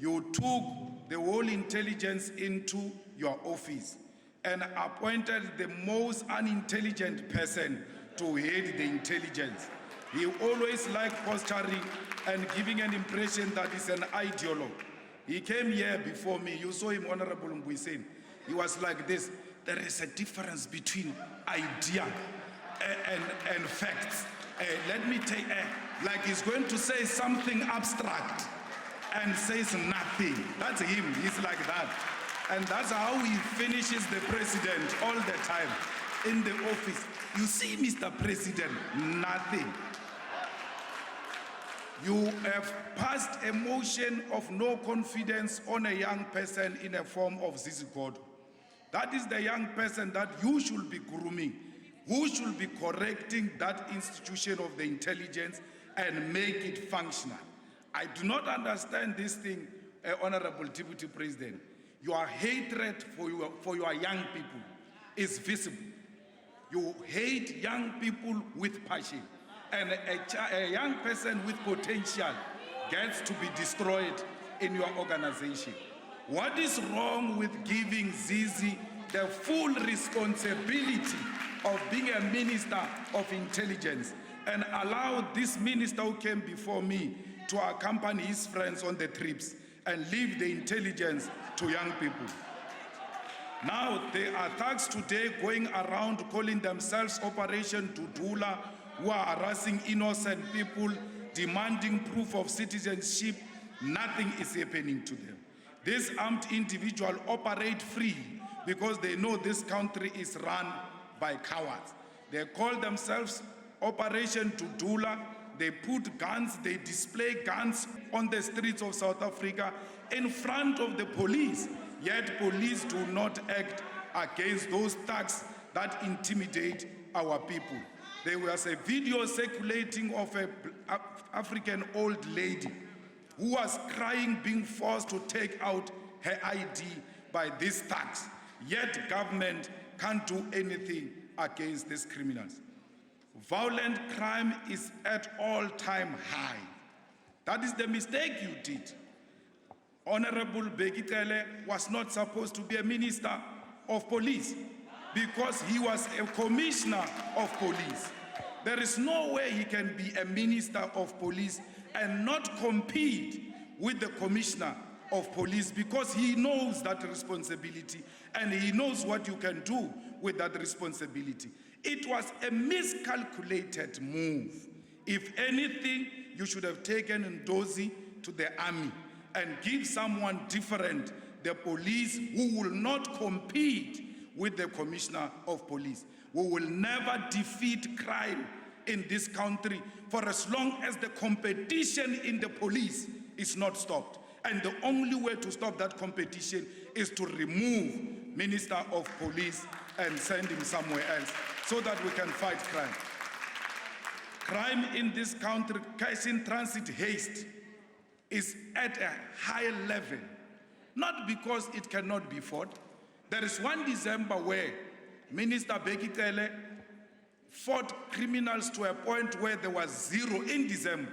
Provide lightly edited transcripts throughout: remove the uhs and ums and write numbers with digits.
You took the whole intelligence into your office and appointed the most unintelligent person to head the intelligence. He always liked posturing and giving an impression that he's an ideologue. He came here before me. You saw him, Honorable Mbuiseni. He was like this. There is a difference between idea and facts. Let me take, like he's going to say something abstract and says nothing. That's him. He's like that. And that's how he finishes the president all the time in the office. You see, Mr. President, nothing. You have passed a motion of no confidence on a young person in a form of Zizigodo. That is the young person that you should be grooming, who should be correcting that institution of the intelligence and make it functional. I do not understand this thing, Honorable Deputy President. Your hatred for your young people is visible. You hate young people with passion. And a young person with potential gets to be destroyed in your organization. What is wrong with giving Zizi the full responsibility of being a minister of intelligence and allow this minister who came before me to accompany his friends on the trips and leave the intelligence to young people? Now, there are thugs today going around calling themselves Operation Dudula, who are harassing innocent people, demanding proof of citizenship. Nothing is happening to them. These armed individuals operate free because they know this country is run by cowards. They call themselves Operation Dudula. They put guns, they display guns on the streets of South Africa in front of the police. Yet police do not act against those thugs that intimidate our people. There was a video circulating of an African old lady who was crying, being forced to take out her ID by these thugs. Yet government can't do anything against these criminals. Violent crime is at all-time high. That is the mistake you did. Honorable Bekitele was not supposed to be a minister of police because he was a commissioner of police. There is no way he can be a minister of police and not compete with the commissioner of police because he knows that responsibility and he knows what you can do with that responsibility. It was a miscalculated move. If anything, you should have taken Ndozi to the army and give someone different, the police, who will not compete with the commissioner of police. We will never defeat crime in this country for as long as the competition in the police is not stopped. And the only way to stop that competition is to remove Minister of Police and send him somewhere else so that we can fight crime. Crime in this country, cash in transit heist, is at a high level, not because it cannot be fought. There is 1 December where Minister Bekitele fought criminals to a point where there was zero. In December,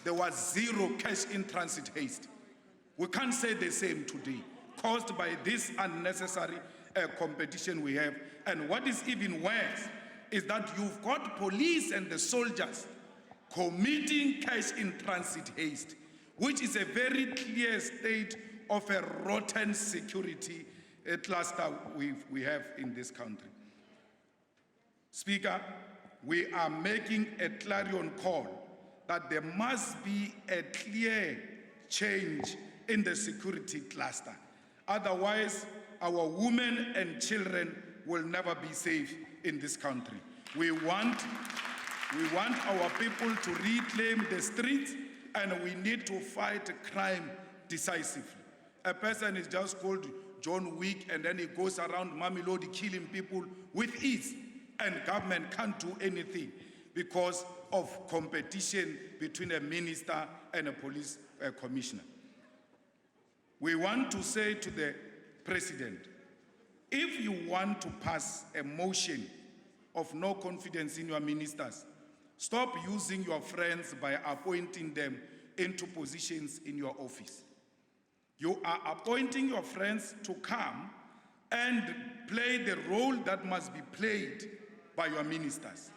there was zero cash in transit heist. We can't say the same today, caused by this unnecessary competition we have. And what is even worse is that you've got police and the soldiers committing cash in transit heist, which is a very clear state of a rotten security cluster we have in this country. Speaker, we are making a clarion call that there must be a clear change in the security cluster. Otherwise, our women and children will never be safe in this country. We want our people to reclaim the streets, and we need to fight crime decisively. A person is just called John Wick, and then he goes around Mamelodi killing people with ease, and government can't do anything because of competition between a minister and a police commissioner. We want to say to the president, if you want to pass a motion of no confidence in your ministers, stop using your friends by appointing them into positions in your office. You are appointing your friends to come and play the role that must be played by your ministers.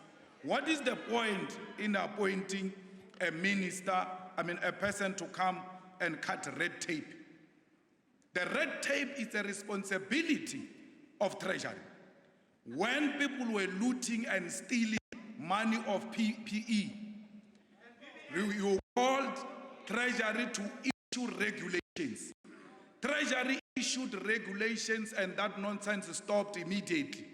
What is the point in appointing a person to come and cut red tape? The red tape is a responsibility of Treasury. When people were looting and stealing money of PPE, you called Treasury to issue regulations. Treasury issued regulations and that nonsense stopped immediately.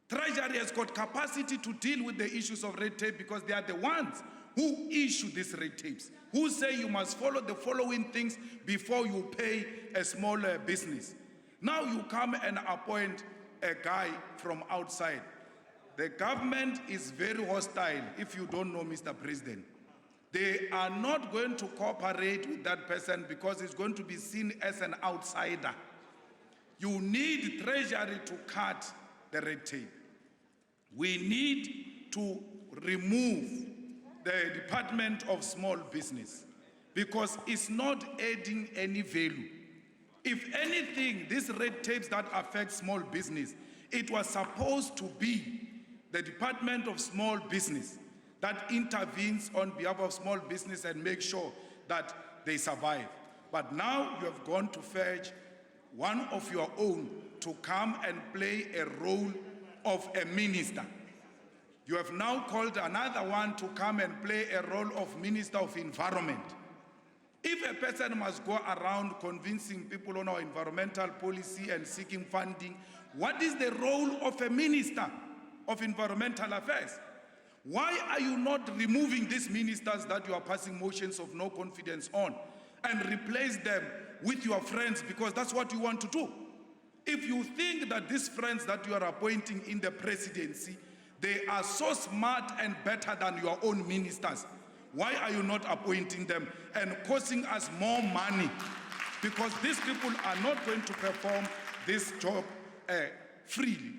Treasury has got capacity to deal with the issues of red tape because they are the ones who issue these red tapes, who say you must follow the following things before you pay a small business. Now you come and appoint a guy from outside. The government is very hostile, if you don't know, Mr. President. They are not going to cooperate with that person because it's going to be seen as an outsider. You need Treasury to cut the red tape. We need to remove the Department of Small Business because it's not adding any value. If anything, these red tapes that affect small business, it was supposed to be the Department of Small Business that intervenes on behalf of small business and make sure that they survive. But now you have gone to fetch one of your own to come and play a role of a minister. You have now called another one to come and play a role of Minister of Environment. If a person must go around convincing people on our environmental policy and seeking funding, what is the role of a Minister of Environmental Affairs? Why are you not removing these ministers that you are passing motions of no confidence on and replace them with your friends because that's what you want to do? If you think that these friends that you are appointing in the presidency, they are so smart and better than your own ministers, why are you not appointing them and costing us more money? Because these people are not going to perform this job freely.